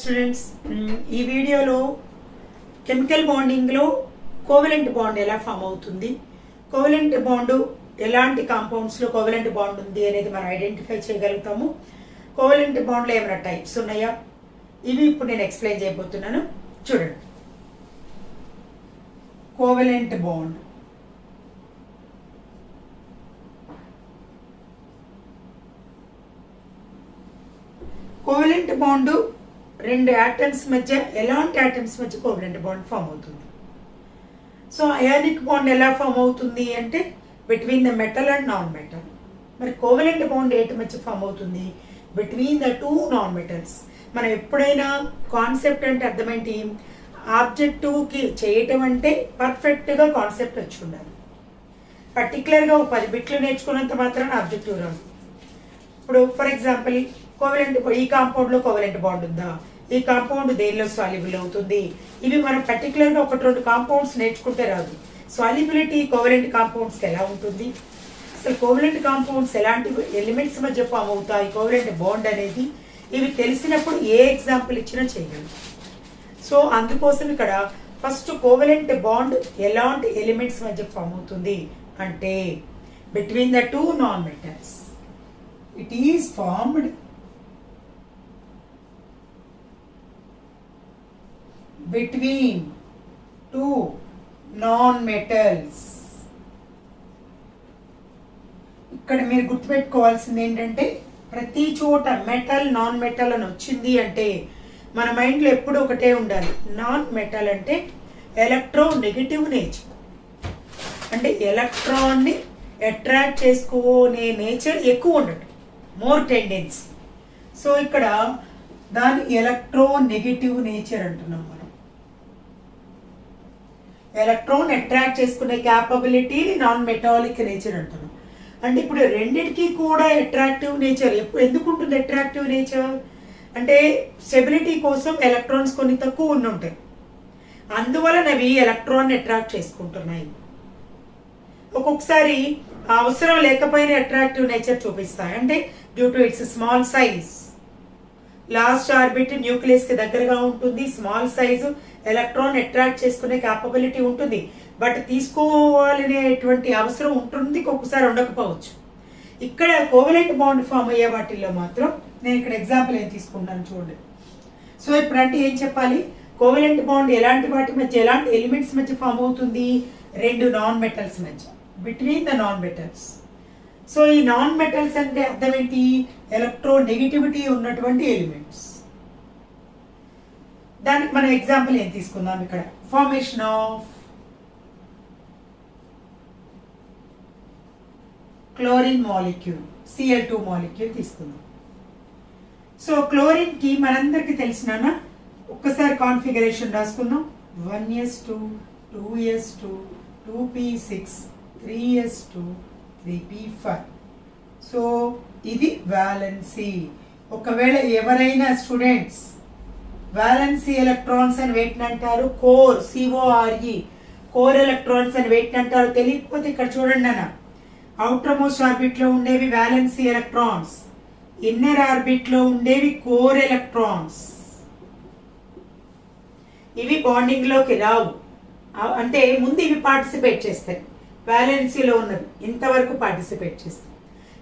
Students, ఈ వీడియోలో chemical బాండింగ్లో covalent bond ఎలా ఫామ్ అవుతుంది, కోవలెంట్ బాండ్ ఎలాంటి కాంపౌండ్స్లో కోవలెంట్ బాండ్ ఉంది అనేది మనం ఐడెంటిఫై చేయగలుగుతాము. కోవలెంట్ బాండ్లో ఏమైనా టైప్స్ ఉన్నాయా, ఇవి ఇప్పుడు నేను ఎక్స్ప్లెయిన్ చేయబోతున్నాను. చూడండి, కోవలెంట్ బాండ్ కోవలెంట్ బాండ్ రెండు యాటమ్స్ మధ్య, ఎలాంటి యాటమ్స్ మధ్య కోవలెంట్ బాండ్ ఫామ్ అవుతుంది. సో అయానిక్ బాండ్ ఎలా ఫామ్ అవుతుంది అంటే between the metal and non metal. మరి కోవలెంట్ బాండ్ ఏంటి మధ్య ఫామ్ అవుతుంది? Between the two non metals. మనం ఎప్పుడైనా కాన్సెప్ట్ అంటే అర్థమేంటి, ఆబ్జెక్టివ్కి చేయటం అంటే పర్ఫెక్ట్గా కాన్సెప్ట్ వచ్చి ఉండాలి. పర్టికులర్గా ఒక 10 బిట్లు నేర్చుకున్నంత మాత్రాన ఆబ్జెక్టివ్ రాదు. ఇప్పుడు ఫర్ ఎగ్జాంపుల్, కోవలెంట్ ఈ కాంపౌండ్లో కోవలెంట్ బాండ్ ఉందా, ఈ కాంపౌండ్ దేనిలో సాల్యుబుల్ అవుతుంది, ఇవి మనం పర్టికులర్గా 1-2 కాంపౌండ్స్ నేర్చుకుంటే రాదు. సాల్యుబిలిటీ కోవలెంట్ కాంపౌండ్స్కి ఎలా ఉంటుంది, అసలు కోవలెంట్ కాంపౌండ్స్ ఎలాంటి ఎలిమెంట్స్ మధ్య ఫామ్ అవుతాయి, కోవలెంట్ బాండ్ అనేది, ఇవి తెలిసినప్పుడు ఏ ఎగ్జాంపుల్ ఇచ్చినా చేయగలం. సో అందుకోసం ఇక్కడ ఫస్ట్ కోవలెంట్ బాండ్ ఎలాంటి ఎలిమెంట్స్ మధ్య ఫామ్ అవుతుంది అంటే between the two non metals. It is formed between two non-metals. ఇక్కడ మీరు గుర్తుపెట్టుకోవాల్సింది ఏంటంటే, ప్రతి చోట మెటల్ నాన్ మెటల్ అని వచ్చింది అంటే మన మైండ్లో ఎప్పుడు ఒకటే ఉండాలి. నాన్ మెటల్ అంటే ఎలక్ట్రో నెగిటివ్ నేచర్, అంటే ఎలక్ట్రాన్ని అట్రాక్ట్ చేసుకునే నేచర్ ఎక్కువ ఉండదు, మోర్ టెండెన్సీ. సో ఇక్కడ దాని ఎలక్ట్రో నెగిటివ్ నేచర్ అంటున్నాం మనం. ఎలక్ట్రాన్ అట్రాక్ట్ చేసుకునే క్యాపబిలిటీని నాన్ మెటాలిక్ నేచర్ అంటున్నాం. అంటే ఇప్పుడు రెండింటికి కూడా అట్రాక్టివ్ నేచర్ ఎందుకు ఉంటుంది? అట్రాక్టివ్ నేచర్ అంటే స్టెబిలిటీ కోసం ఎలక్ట్రాన్స్ కొన్ని తక్కువ ఉంటాయి, అందువలన అవి ఎలక్ట్రాన్ అట్రాక్ట్ చేసుకుంటున్నాయి. ఒక్కొక్కసారి అవసరం లేకపోయినా అట్రాక్టివ్ నేచర్ చూపిస్తాయి, అంటే due to it's small size. Last orbit nucleus కి దగ్గరగా ఉంటుంది, స్మాల్ సైజు, ఎలక్ట్రాన్ అట్రాక్ట్ చేసుకునే క్యాపబిలిటీ ఉంటుంది, బట్ తీసుకోవాలనేటువంటి అవసరం ఉంటుంది, ఒక్కొక్కసారి ఉండకపోవచ్చు. ఇక్కడ కోవలెంట్ బాండ్ ఫామ్ అయ్యే వాటిల్లో మాత్రం నేను ఇక్కడ ఎగ్జాంపుల్ ఏం తీసుకున్నాను చూడండి. సో ఇప్పుడు అంటే ఏం చెప్పాలి, కోవలెంట్ బాండ్ ఎలాంటి వాటి మధ్య, ఎలాంటి ఎలిమెంట్స్ మధ్య ఫామ్ అవుతుంది? రెండు నాన్ మెటల్స్ మధ్య, between the non metals. So ఈ నాన్ మెటల్స్ అంటే అర్థం ఏంటి? ఎలక్ట్రో నెగిటివిటీ ఉన్నటువంటి ఎలిమెంట్స్. దానికి మనం ఎగ్జాంపుల్ ఏం తీసుకుందాం, ఇక్కడ formation of chlorine molecule, Cl2 molecule తీసుకుందాం. సో క్లోరిన్ కి మనందరికి తెలిసిన ఒక్కసారి కాన్ఫిగరేషన్ రాసుకుందాం. 1s2 2s2 2p6 3s2 3p5. So ఇది వ్యాలెన్సీ. ఒకవేళ ఎవరైనా స్టూడెంట్స్ వ్యాలెన్సీ ఎలక్ట్రాన్స్ అని వేటిని అంటారు? కోర్, CORE, కోర్ ఎలక్ట్రాన్స్ అని వేటిని అంటారు? తెలియకపోతే ఇక్కడ చూడండి అన్న, అవుటర్ మోస్ట్ ఆర్బిట్ లో ఉండేవి వ్యాలెన్సీ ఎలక్ట్రాన్స్, ఇన్నర్ ఆర్బిట్ లో ఉండేవి కోర్ ఎలక్ట్రాన్స్. ఇవి బాండింగ్ లోకి రావు, అంటే ముందు ఇవి పార్టిసిపేట్ చేస్తాయి, వ్యాలెన్సీలో ఉన్నది ఇంతవరకు పార్టిసిపేట్ చేస్తాయి.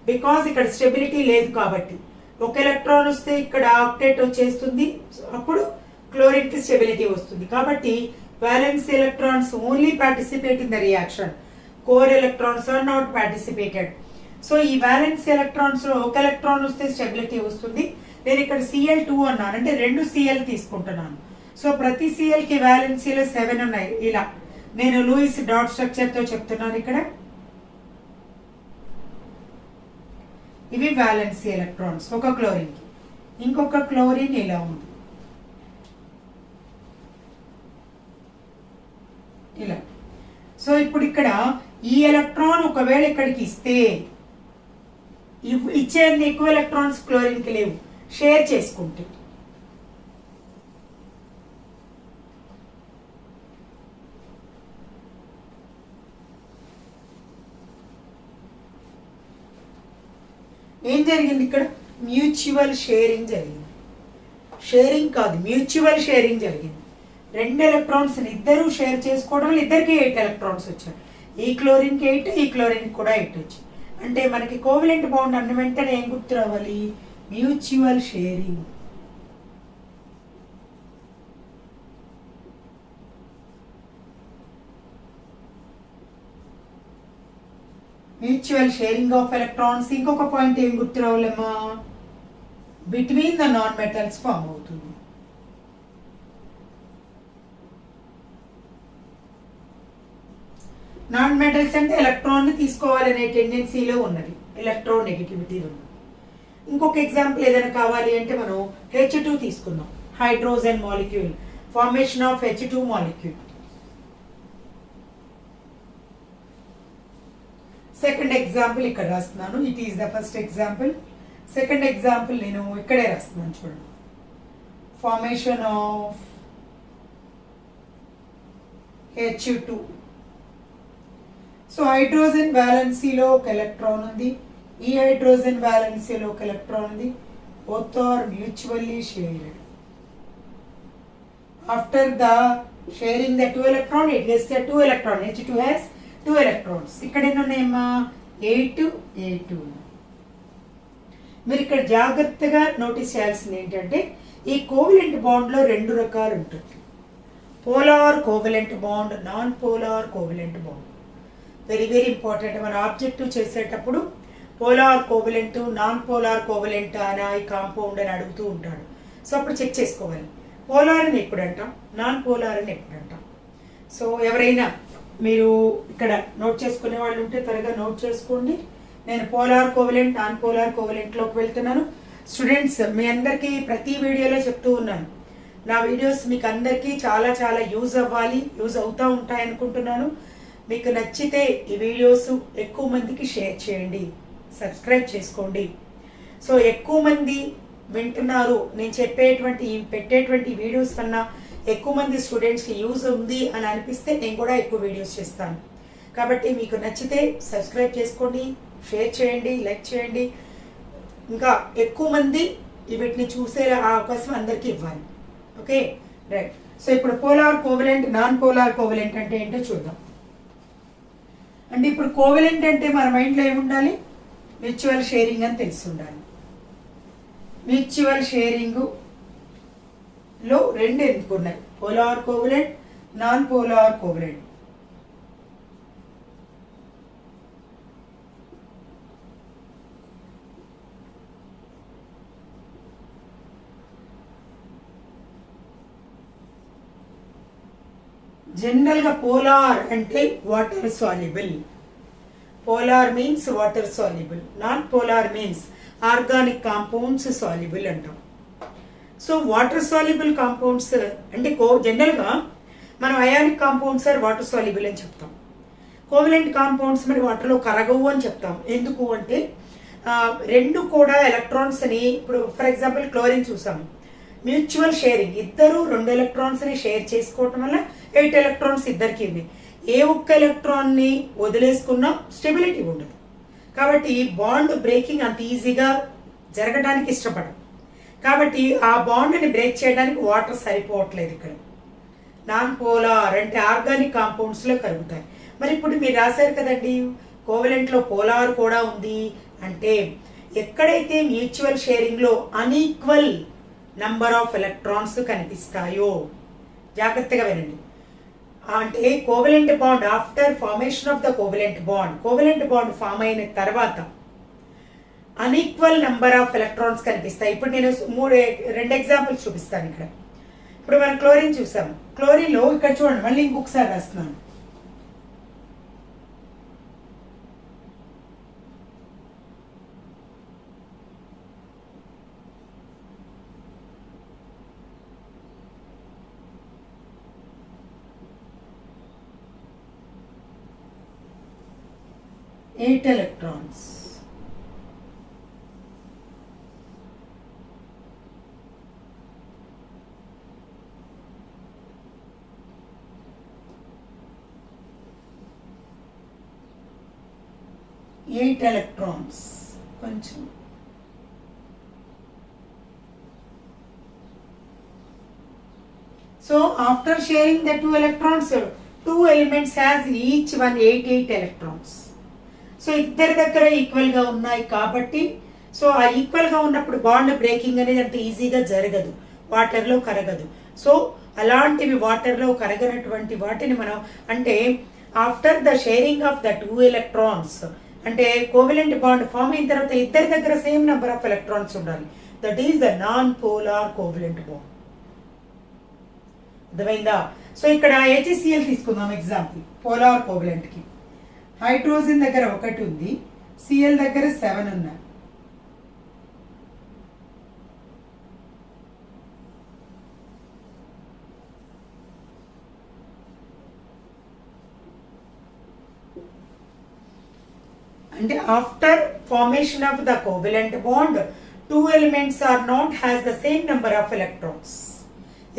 బికాజ్ ఇక్కడ స్టెబిలిటీ లేదు కాబట్టి, ఒక ఎలక్ట్రాన్ వస్తే ఇక్కడ ఆక్టేట్ వచ్చేస్తుంది, అప్పుడు క్లోరిన్ కి స్టెబిలిటీ వస్తుంది. కాబట్టి valence electrons only participate in the reaction, core electrons are not participated. So ఈ వ్యాలెన్స్ ఎలక్ట్రాన్స్ లో ఒక ఎలక్ట్రాన్ వస్తే స్టెబిలిటీ వస్తుంది. నేను ఇక్కడ Cl2 అన్నాను, అంటే 2 Cl తీసుకుంటున్నాను. సో ప్రతి Cl కి వ్యాలెన్సీలో 7 ఉన్నాయి. ఇలా నేను లూయిస్ డాట్ స్ట్రక్చర్ తో చెప్తున్నాను. ఇక్కడ ఇవి వ్యాలెన్సీ ఎలక్ట్రాన్స్ ఒక క్లోరిన్ కి, ఇంకొక క్లోరిన్ ఇలా ఉంది, ఇలా. సో ఇప్పుడు ఇక్కడ ఈ ఎలక్ట్రాన్ ఒకవేళ ఇక్కడికి ఇస్తే, ఇచ్చే ఎక్కువ ఎలక్ట్రాన్స్ క్లోరిన్ కి లేవు, షేర్ చేసుకుంటే ఏం జరిగింది ఇక్కడ? మ్యూచువల్ షేరింగ్ జరిగింది. షేరింగ్ కాదు, మ్యూచువల్ షేరింగ్ జరిగింది. 2 ఎలక్ట్రాన్స్ ఇద్దరు షేర్ చేసుకోవడం వల్ల ఇద్దరికి 8 ఎలక్ట్రాన్స్ వచ్చాయి. ఈ క్లోరిన్కి 8, ఈ క్లోరిన్కి కూడా 8 వచ్చాయి. అంటే మనకి కోవలెంట్ బాండ్ అన్న వెంటనే ఏం గుర్తు రావాలి? Mutual sharing. Mutual sharing of electrons. ఇంకొక పాయింట్ ఏం గుర్తు రావాలమ్మా? Between the non metals form అవుతుంది. నాన్ మెటల్స్ అంటే ఎలక్ట్రాన్ ని తీసుకోవాలనే టెండెన్సీలో ఉన్నది, ఎలక్ట్రోనెగటివిటీ ఉన్నది. ఇంకొక ఎగ్జాంపుల్ ఏదైనా కావాలి అంటే మనం H2 తీసుకుందాం. Hydrogen molecule, formation of H2 molecule. Second example ఇక్కడ రాస్తున్నాను. It is the first example. Second example నేను ఇక్కడే రాస్తున్నాను చూడండి. Formation of H2. So hydrogen వ్యాలెన్సీలో ఒక ఎలక్ట్రాన్ ఉంది, ఈ హైడ్రోజన్ వ్యాలెన్సీలో ఒక ఎలక్ట్రాన్ ఉంది. Both are mutually shared. After the sharing the 2 electron, it gets the 2 electron. H2 has 2 electrons. ఇక్కడ ఎన్ని ఉన్నాయమ్మా? 8, 8. మీరు ఇక్కడ జాగ్రత్తగా నోటీస్ చేయాల్సింది ఏంటంటే ఈ కోవలెంట్ బాండ్లో 2 రకాలు ఉంటుంది. Polar covalent bond, non polar covalent bond. Very very important. మన ఆబ్జెక్టివ్ చేసేటప్పుడు polar covalent, non polar covalent అని ఈ కాంపౌండ్ అని అడుగుతూ ఉంటాడు. సో అప్పుడు చెక్ చేసుకోవాలి. పోలార్ అని ఎప్పుడు అంటాం, నాన్ పోలార్ అని ఎప్పుడు అంటాం. సో ఎవరైనా మీరు ఇక్కడ నోట్ చేసుకునే వాళ్ళు ఉంటే త్వరగా నోట్ చేసుకోండి. నేను పోలార్ కోవలెంట్, నాన్ పోలార్ కోవలెంట్లోకి వెళ్తున్నాను. స్టూడెంట్స్, మీ అందరికీ ప్రతి వీడియోలో చెప్తూ ఉన్నాను, నా వీడియోస్ మీకు అందరికీ చాలా చాలా యూజ్ అవ్వాలి, యూజ్ అవుతూ ఉంటాయి అనుకుంటున్నాను. మీకు నచ్చితే ఈ వీడియోస్ ఎక్కువ మందికి షేర్ చేయండి, సబ్స్క్రైబ్ చేసుకోండి. సో ఎక్కువ మంది వింటున్నారు, నేను చెప్పేటువంటి పెట్టేటువంటి వీడియోస్ కన్నా ఎక్కువ మంది స్టూడెంట్స్కి యూజ్ ఉంది అని అనిపిస్తే నేను కూడా ఎక్కువ వీడియోస్ చేస్తాను. కాబట్టి మీకు నచ్చితే సబ్స్క్రైబ్ చేసుకోండి, షేర్ చేయండి, లైక్ చేయండి. ఇంకా ఎక్కువ మంది వీటిని చూసే అవకాశం అందరికీ ఇవ్వాలి. Okay, right. సో ఇప్పుడు polar covalent, non polar covalent అంటే ఏంటో చూద్దాం. అంటే ఇప్పుడు కోవలెంట్ అంటే మన మైండ్లో ఏముండాలి? మ్యూచువల్ షేరింగ్ అని తెలిసి ఉండాలి. మ్యూచువల్ షేరింగ్ లో 2 ఎందుకు ఉన్నాయి? Polar covalent, non polar covalent. General గా పోలార్ అంటే water soluble. Polar means water soluble, non polar means organic compounds soluble అంటాం. సో వాటర్ సాల్యుబుల్ కాంపౌండ్స్ అంటే జనరల్గా మనం ionic compounds are water soluble అని చెప్తాం. కోవలెంట్ కాంపౌండ్స్ మరి వాటర్లో కరగవు అని చెప్తాం. ఎందుకు అంటే 2 కూడా ఎలక్ట్రాన్స్ అని, ఇప్పుడు ఫర్ ఎగ్జాంపుల్ క్లోరిన్ చూసాము, మ్యూచువల్ షేరింగ్, ఇద్దరు 2 ఎలక్ట్రాన్స్ని షేర్ చేసుకోవటం వల్ల 8 ఎలక్ట్రాన్స్ ఇద్దరికి ఉంది. ఏ ఒక్క ఎలక్ట్రాన్ని వదిలేసుకున్నా స్టెబిలిటీ ఉండదు. కాబట్టి బాండ్ బ్రేకింగ్ అంత ఈజీగా జరగడానికి ఇష్టపడదు. కాబట్టి ఆ బాండ్ని బ్రేక్ చేయడానికి వాటర్ సరిపోవట్లేదు. ఇక్కడ నాన్ పోలార్ అంటే ఆర్గానిక్ కాంపౌండ్స్లో కలుగుతాయి. మరి ఇప్పుడు మీరు రాశారు కదండి, కోవలెంట్లో పోలార్ కూడా ఉంది అంటే ఎక్కడైతే మ్యూచువల్ షేరింగ్లో అన్ఈక్వల్ నంబర్ ఆఫ్ ఎలక్ట్రాన్స్ కనిపిస్తాయో, జాగ్రత్తగా వినండి. అంటే covalent bond after formation of the covalent bond form అయిన తర్వాత అన్ఈక్వల్ నంబర్ ఆఫ్ ఎలక్ట్రాన్స్ కనిపిస్తాయి. ఇప్పుడు నేను 2 ఎగ్జాంపుల్స్ చూపిస్తాను. ఇక్కడ ఇప్పుడు మనం క్లోరిన్ చూసాము. క్లోరిన్లో ఇక్కడ చూడండి, మళ్ళీ ఇంకొకసారి రాస్తున్నాను. Eight electrons. Eight electrons. కొంచెం so after sharing the 2 electrons 2 elements has each one 8 electrons. So ఇద్దరి దగ్గర ఈక్వల్గా ఉన్నాయి కాబట్టి సో ఆ ఈక్వల్గా ఉన్నప్పుడు బాండ్ బ్రేకింగ్ అనేది అంత ఈజీగా జరగదు, వాటర్లో కరగదు. సో అలాంటివి వాటర్లో కరగనటువంటి వాటిని మనం అంటే after the sharing of the 2 electrons అంటే కోవలెంట్ బాండ్ ఫామ్ అయిన తర్వాత ఇద్దరి దగ్గర సేమ్ నెంబర్ ఆఫ్ ఎలక్ట్రాన్స్ ఉండాలి. That is the non polar covalent bond. అర్థమైందా? సో ఇక్కడ HCl తీసుకుందాం ఎగ్జాంపుల్ పోలార్ కోవలెంట్ కి. హైడ్రోజన్ దగ్గర 1 ఉంది, Cl దగ్గర 7 ఉన్నాయి. అంటే after formation of the covalent bond 2 elements are not has the same number of electrons.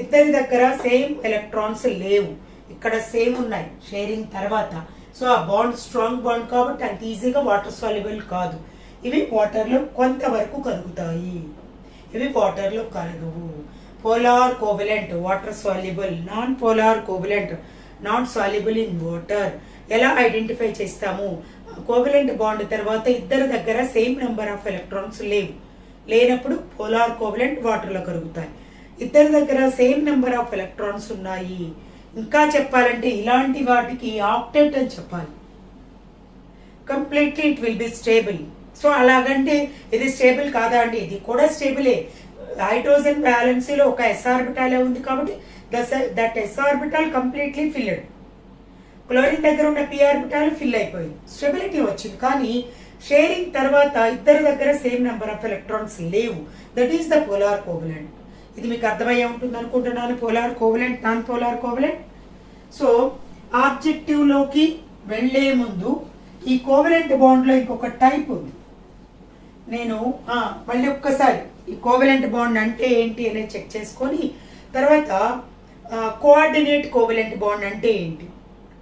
ఇద్దరి దగ్గర సేమ్ ఎలక్ట్రాన్స్ లేవు, ఇక్కడ సేమ్ ఉన్నాయి షేరింగ్ తర్వాత. సో ఆ బాండ్ స్ట్రాంగ్ బాండ్ కాబట్టి అంత ఈజీగా వాటర్ సాల్యుబుల్ కాదు. ఇవి వాటర్లో కొంతవరకు కరుగుతాయి, ఇవి వాటర్లో కరగవు. Polar covalent water soluble, non polar covalent not soluble in water. ఎలా ఐడెంటిఫై చేస్తాము? కోవలెంట్ బాండ్ తర్వాత ఇద్దరి దగ్గర సేమ్ నెంబర్ ఆఫ్ ఎలక్ట్రాన్స్ లేనప్పుడు పోలార్ కోవలెంట్ వాటర్లో కరుగుతాయి. ఇద్దరి దగ్గర సేమ్ నెంబర్ ఆఫ్ ఎలక్ట్రాన్స్ ఉన్నాయి. ఇంకా చెప్పాలంటే ఇలాంటి వాటికి ఆక్టెట్ అని చెప్పాలి. Completely it will be stable. So అలాగంటే ఇది స్టేబుల్ కాదా అండి? ఇది కూడా స్టేబులే. హైడ్రోజన్ బ్యాలెన్సీలో ఒక s ఆర్బిటాలే ఉంది కాబట్టి that s orbital completely filled. Chlorine దగ్గర ఉన్న p ఆర్బిటాల్ ఫిల్ అయిపోయింది, స్టెబిలిటీ వచ్చింది. కానీ షేరింగ్ తర్వాత ఇద్దరి దగ్గర సేమ్ నెంబర్ ఆఫ్ ఎలక్ట్రాన్స్ లేవు. That is the polar covalent. ఇది మీకు అర్థమయ్యే ఉంటుంది అనుకుంటున్నాను. Polar covalent, non polar covalent. So ఆబ్జెక్టివ్లోకి వెళ్లే ముందు ఈ కోవలెంట్ బాండ్లో ఇంకొక టైప్ ఉంది. నేను మళ్ళీ ఒక్కసారి ఈ కోవలెంట్ బాండ్ అంటే ఏంటి అనేది చెక్ చేసుకొని తర్వాత కోఆర్డినేట్ కోవలెంట్ బాండ్ అంటే ఏంటి,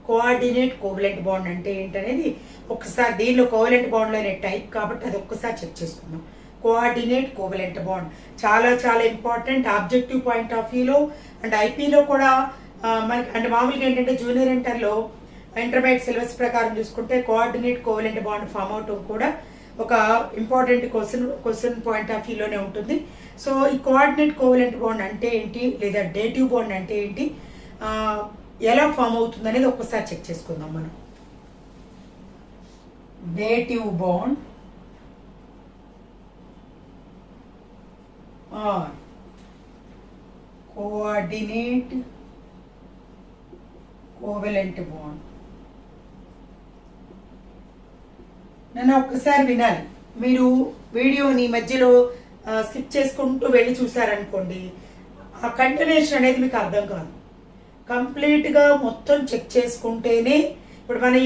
కోఆర్డినేట్ కోవలెంట్ బాండ్ అంటే ఏంటి అనేది ఒక్కసారి, దీనిలో కోవలెంట్ బాండ్లో అనే టైప్ కాబట్టి అది ఒక్కసారి చెక్ చేసుకుందాం. కోఆర్డినేట్ కోవలెంట్ బాండ్ చాలా చాలా ఇంపార్టెంట్ ఆబ్జెక్టివ్ పాయింట్ ఆఫ్ వ్యూలో అండ్ ఐపీలో కూడా మనకి. అంటే మామూలుగా ఏంటంటే జూనియర్ ఇంటర్లో ఇంటర్మీడియట్ సిలబస్ ప్రకారం చూసుకుంటే కోఆర్డినేట్ కోవలెంట్ బాండ్ ఫామ్ అవటం కూడా ఒక ఇంపార్టెంట్ క్వశ్చన్ పాయింట్ ఆఫ్ వ్యూలోనే ఉంటుంది. సో ఈ కోఆర్డినేట్ కోవలెంట్ బాండ్ అంటే ఏంటి, లేదా డేటివ్ బాండ్ అంటే ఏంటి, ఎలా ఫామ్ అవుతుంది అనేది ఒక్కసారి చెక్ చేసుకుందాం మనం. Dative bond or coordinate covalent bond. నన్ను ఒక్కసారి వినాలి. మీరు వీడియోని మధ్యలో స్కిప్ చేసుకుంటూ వెళ్ళి చూసారనుకోండి, ఆ కంటిన్యూషన్ అనేది మీకు అర్థం కాదు. కంప్లీట్గా మొత్తం చెక్ చేసుకుంటేనే, ఇప్పుడు మనం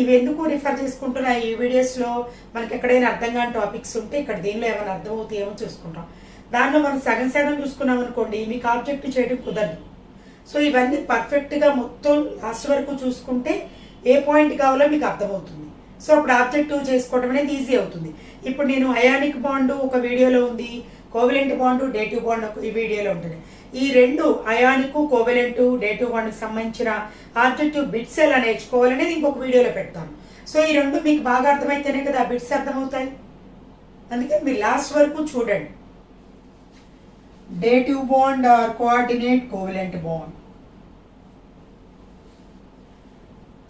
ఇవెందుకు రిఫర్ చేసుకుంటున్నా ఈ వీడియోస్లో, మనకి ఎక్కడైనా అర్థం కాని టాపిక్స్ ఉంటే ఇక్కడ దీనిలో ఏమైనా అర్థం అవుతాయేమో చూసుకుంటాం. దానిలో మనం సగం సగం చూసుకున్నాం అనుకోండి, మీకు ఆబ్జెక్ట్ చేయడం కుదరదు. సో ఇవన్నీ పర్ఫెక్ట్గా మొత్తం లాస్ట్ వరకు చూసుకుంటే ఏ పాయింట్ కావాలో మీకు అర్థమవుతుంది. సో అప్పుడు ఆబ్జెక్టివ్ చేసుకోవడం అనేది ఈజీ అవుతుంది. ఇప్పుడు నేను అయానిక్ బాండ్ ఒక వీడియోలో ఉంది, కోవలెంట్ బాండ్ డేటివ్ బాండ్ ఈ వీడియోలో ఉంటుంది. ఈ రెండు అయానిక్ కోవలెంట్ డేటివ్ బాండ్కి సంబంధించిన ఆబ్జెక్టివ్ బిట్స్ ఎలా నేర్చుకోవాలనేది ఇంకొక వీడియోలో పెడతాను. సో ఈ రెండు మీకు బాగా అర్థమైతేనే కదా ఆ బిట్స్ అర్థమవుతాయి. అందుకే మీరు లాస్ట్ వరకు చూడండి. Dative bond or coordinate covalent bond.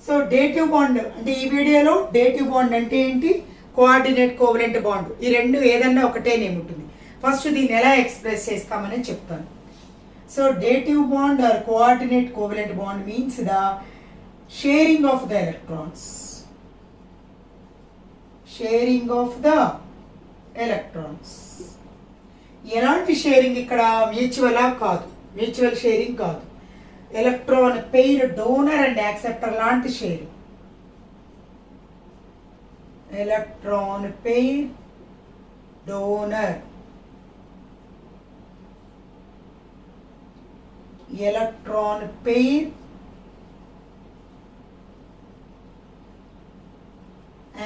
So dative bond అంటే ఈ వీడియోలో డేటివ్ బాండ్ అంటే ఏంటి, కోఆర్డినేట్ కోవలెంట్ బాండ్, ఈ రెండు ఏదన్నా ఒకటే నేమ్ ఉంటుంది. ఫస్ట్ దీన్ని ఎలా ఎక్స్ప్రెస్ చేస్తామని చెప్తాను. So dative bond or coordinate covalent bond means the sharing of the electrons. Sharing of the electrons. ఎలాంటి షేరింగ్ ఇక్కడ? మ్యూచువలా కాదు, మ్యూచువల్ షేరింగ్ కాదు. Electron pair donor and acceptor లాంటి sharing. Electron pair donor, electron pair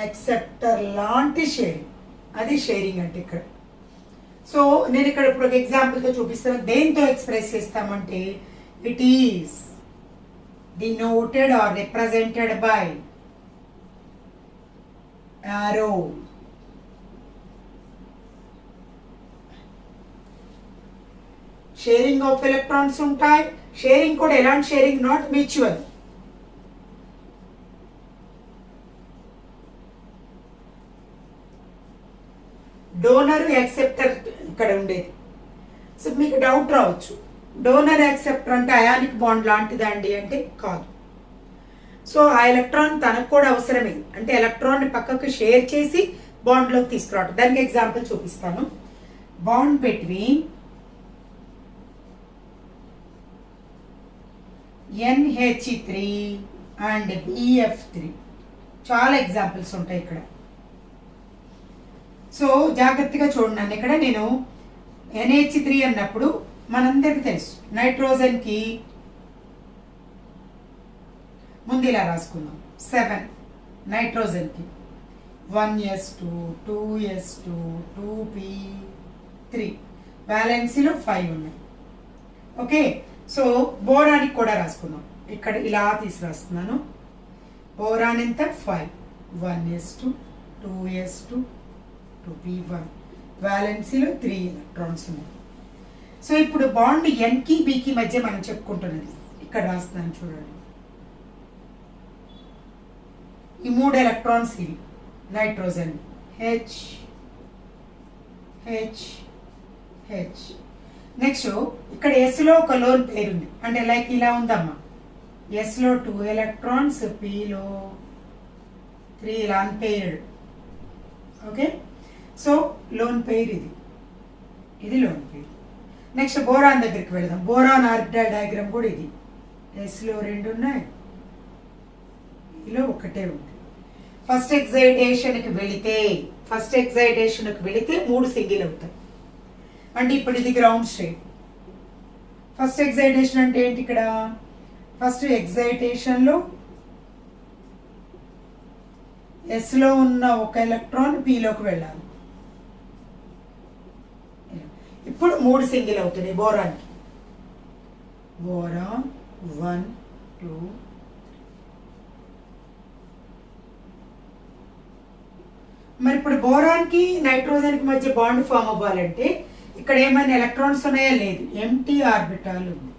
acceptor లాంటి sharing, అది sharing అంటే ఇక్కడ. సో నేను ఇక్కడ ఇప్పుడు ఒక ఎగ్జాంపుల్తో చూపిస్తాను. దేంతో ఎక్స్ప్రెస్ చేస్తామంటే It is denoted or represented by arrow. Sharing of electrons ఉంటాయి. షేరింగ్ కూడా ఎలాంటి sharing? Not mutual. Donor acceptor ఇక్కడ ఉండేది. సో మీకు డౌట్ రావచ్చు, డోనర్ యాక్సెప్టర్ అంటే అయానిక్ బాండ్ లాంటిదా అండి అంటే కాదు. సో ఆ ఎలక్ట్రాన్ తనకు కూడా అవసరమే, అంటే ఎలక్ట్రాన్ పక్కకు షేర్ చేసి బాండ్లోకి తీసుకురావడం. దానికి ఎగ్జాంపుల్ చూపిస్తాను. Bond between NH3 and BF3. చాలా ఎగ్జాంపుల్స్ ఉంటాయి ఇక్కడ. సో జాగ్రత్తగా చూడండి. ఇక్కడ నేను NH3 అన్నప్పుడు మనందరికీ తెలుసు నైట్రోజన్కి ముందు ఇలా రాసుకుందాం 7, నైట్రోజన్కి 1s2 2s2 2p3, బ్యాలెన్సీలో 5 ఉన్నాయి. ఓకే, సో బోరానికి కూడా రాసుకుందాం. ఇక్కడ ఇలా తీసి రాస్తున్నాను. బోరాన్ ఎంత? 5, 1s2 2s2 2p1, వ్యాలెన్సీలో 3 ఎలక్ట్రాన్స్ ఉన్నాయి. సో ఇప్పుడు బాండ్ Nకి Bకి మధ్య మనం చెప్పుకుంటున్నది ఇక్కడ రాస్తున్నాను చూడండి. ఈ 3 ఎలక్ట్రాన్స్ ఇవి nitrogen H H H. Next ఇక్కడ ఎస్లో ఒక లోన్ పేరు ఉంది, అంటే లైక్ ఇలా ఉందమ్మా. ఎస్లో 2 ఎలక్ట్రాన్స్, పిలో 3 ఇలా unpaired. Okay, so lone pair ఇది లోన్ పేర్. నెక్స్ట్ బోరాన్ దగ్గరికి వెళదాం. బోరాన్ ఆర్బిటాల్ డయాగ్రామ్ కూడా ఇది. ఎస్లో 2 ఉన్నాయి, ఇలా ఒకటే ఉంది. ఫస్ట్ ఎక్సైటేషన్కి వెళితే 3 సింగిల్ అవుతాయి. అంటే ఇప్పుడు ఇది గ్రౌండ్ స్టేట్. ఫస్ట్ ఎక్సైటేషన్ అంటే ఏంటి? ఇక్కడ ఫస్ట్ ఎక్సైటేషన్లో ఎస్లో ఉన్న ఒక ఎలక్ట్రాన్ పిలోకి వెళ్ళాలి. ఇప్పుడు 3 సింగిల్ అవుతున్నాయి బోరాన్కి. బోరాన్ 1 2. మరి ఇప్పుడు బోరాన్కి నైట్రోజన్కి మధ్య బాండ్ ఫామ్ అవ్వాలంటే ఇక్కడ ఏమైనా ఎలక్ట్రాన్స్ ఉన్నాయా? లేదు, ఎంటీ ఆర్బిటాల్ ఉంది.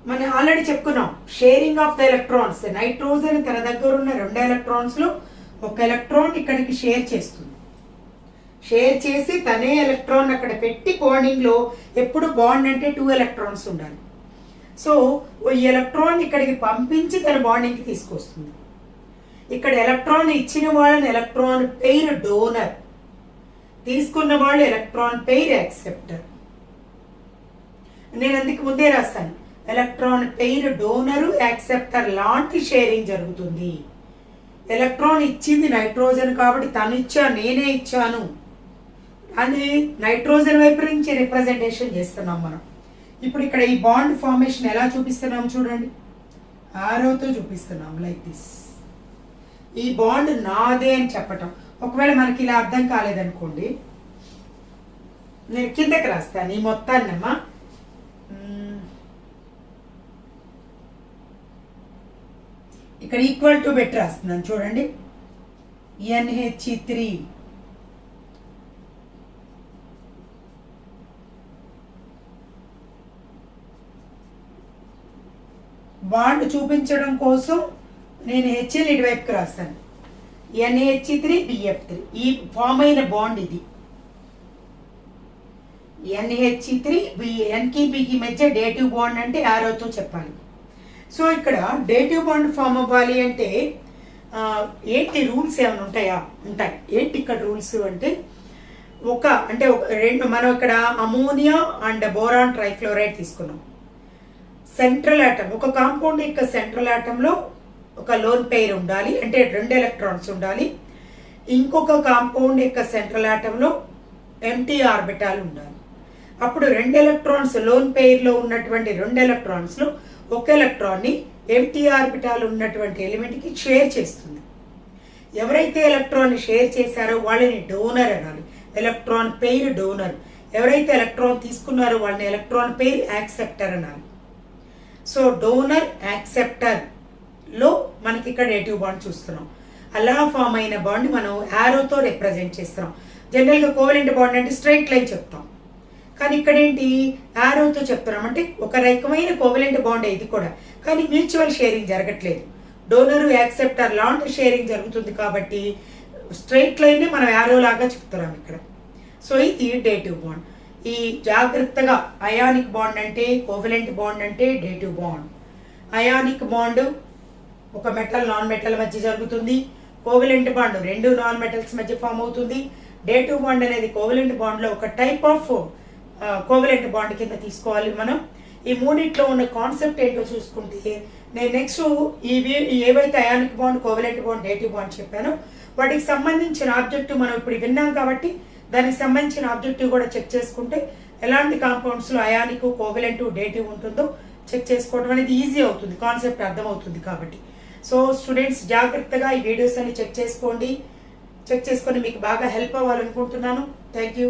మనం ఆల్రెడీ చెప్పుకున్నాం sharing of the electrons. Nitrogen తన దగ్గర ఉన్న 2 ఎలక్ట్రాన్స్ లో ఒక ఎలక్ట్రాన్ ఇక్కడికి షేర్ చేస్తుంది. షేర్ చేసి తనే ఎలక్ట్రాన్ అక్కడ పెట్టి బాండింగ్ లో ఎప్పుడు బాండ్ అంటే 2 ఎలక్ట్రాన్స్ ఉండాలి. సో ఈ ఎలక్ట్రాన్ ఇక్కడికి పంపించి తన బాండింగ్ కి తీసుకొస్తుంది. ఇక్కడ ఎలక్ట్రాన్ ఇచ్చిన వాళ్ళని ఎలక్ట్రాన్ పెయిర్ డోనర్, తీసుకున్న వాళ్ళు ఎలక్ట్రాన్ పెయిర్ యాక్సెప్టర్. నేను అందుకు ముందే రాస్తాను, ఎలక్ట్రాన్ పెయిర్ డోనరు యాక్సెప్టర్ లాంటి షేరింగ్ జరుగుతుంది. ఎలక్ట్రాన్ ఇచ్చింది నైట్రోజన్ కాబట్టి తను ఇచ్చా నేనే ఇచ్చాను అని నైట్రోజన్ వైపు నుంచి రిప్రజెంటేషన్ చేస్తున్నాం మనం. ఇప్పుడు ఇక్కడ ఈ బాండ్ ఫార్మేషన్ ఎలా చూపిస్తున్నాం చూడండి, ఆరోతో చూపిస్తున్నాం లైక్ దిస్. ఈ బాండ్ నాదే అని చెప్పటం. ఒకవేళ మనకి ఇలా అర్థం కాలేదనుకోండి, నేను కిందకి రాస్తాను ఈ మొత్తాన్నమ్మా. ఇక్కడ ఈక్వల్ టు పెట్టి రాస్తున్నాను చూడండి. NH3 బాండ్ చూపించడం కోసం నేను హెచ్ఎల్ ఇటువైపుకి రాస్తాను. NH3 BF3 ఈ ఫామ్ అయిన బాండ్ ఇది. NH3 Nకి Bకి మధ్య డేటివ్ బాండ్ అంటే ఆరోతో చెప్పాలి. సో ఇక్కడ డేటివ్ బాండ్ ఫామ్ అవ్వాలి అంటే ఏంటి రూల్స్ ఏమైనా ఉంటాయా? ఉంటాయి. ఏంటి ఇక్కడ రూల్స్ అంటే రెండు మనం ఇక్కడ అమోనియా అండ్ బోరాన్ ట్రైఫ్లోరైడ్ తీసుకున్నాం. సెంట్రల్ ఆటమ్, ఒక కాంపౌండ్ యొక్క సెంట్రల్ ఆటంలో ఒక లోన్ పెయిర్ ఉండాలి, అంటే 2 ఎలక్ట్రాన్స్ ఉండాలి. ఇంకొక కాంపౌండ్ యొక్క సెంట్రల్ ఆటంలో ఎంటీ ఆర్బిటాల్ ఉండాలి. అప్పుడు 2 ఎలక్ట్రాన్స్ లోన్ పెయిర్లో ఉన్నటువంటి 2 ఎలక్ట్రాన్స్లో ఒక ఎలక్ట్రాన్ని ఎంటీ ఆర్బిటాల్ ఉన్నటువంటి ఎలిమెంట్కి షేర్ చేస్తుంది. ఎవరైతే ఎలక్ట్రాన్ని షేర్ చేశారో వాళ్ళని డోనర్ అనాలి, ఎలక్ట్రాన్ పెయిర్ డోనర్. ఎవరైతే ఎలక్ట్రాన్ తీసుకున్నారో వాళ్ళని ఎలక్ట్రాన్ పేర్ యాక్సెప్టర్ అన్నారు. సో డోనర్ యాక్సెప్టర్ లో మనకి ఇక్కడ డేటివ్ బాండ్ చూస్తున్నాం. అలా ఫామ్ అయిన బాండ్ మనం యారోతో రిప్రజెంట్ చేస్తున్నాం. జనరల్గా కోవలెంట్ బాండ్ అంటే స్ట్రైట్ లైన్ చెప్తాం, కానీ ఇక్కడ ఏంటి యారోతో చెప్తున్నాం. అంటే ఒక రకమైన కోవలెంట్ బాండ్ ఇది కూడా, కానీ మ్యూచువల్ షేరింగ్ జరగట్లేదు. డోనర్ యాక్సెప్టర్ లాంటి షేరింగ్ జరుగుతుంది కాబట్టి స్ట్రైట్ లైన్ మనం యారో లాగా చెప్తున్నాం ఇక్కడ. సో ఇది డేటివ్ బాండ్. ఈ జాగ్రత్తగా అయానిక్ బాండ్ అంటే, కోవలెంట్ బాండ్ అంటే డేటివ్ బాండ్. అయానిక్ బాండ్ ఒక మెటల్ నాన్ మెటల్ మధ్య జరుగుతుంది. కోవలెంట్ బాండ్ రెండు నాన్ మెటల్స్ మధ్య ఫామ్ అవుతుంది. డేటివ్ బాండ్ అనేది కోవలెంట్ బాండ్లో ఒక టైప్ ఆఫ్ కోవలెంట్ బాండ్ కింద తీసుకోవాలి మనం. ఈ మూడిట్లో ఉన్న కాన్సెప్ట్ ఏంటో చూసుకుంటే, నేను నెక్స్ట్ ఏవైతే ionic bond, covalent bond, dative bond చెప్పానో వాటికి సంబంధించిన ఆబ్జెక్టివ్ మనం ఇప్పుడు విన్నాం కాబట్టి దానికి సంబంధించిన ఆబ్జెక్టివ్ కూడా చెక్ చేసుకుంటే ఎలాంటి కాంపౌండ్స్లో అయానిక్, కోవలెంట్, డేటివ్ ఉంటుందో చెక్ చేసుకోవడం అనేది ఈజీ అవుతుంది, కాన్సెప్ట్ అర్థమవుతుంది కాబట్టి. సో స్టూడెంట్స్ జాగ్రత్తగా ఈ వీడియోస్ అన్ని చెక్ చేసుకోండి. చెక్ చేసుకొని మీకు బాగా హెల్ప్ అవ్వాలనుకుంటున్నాను. Thank you.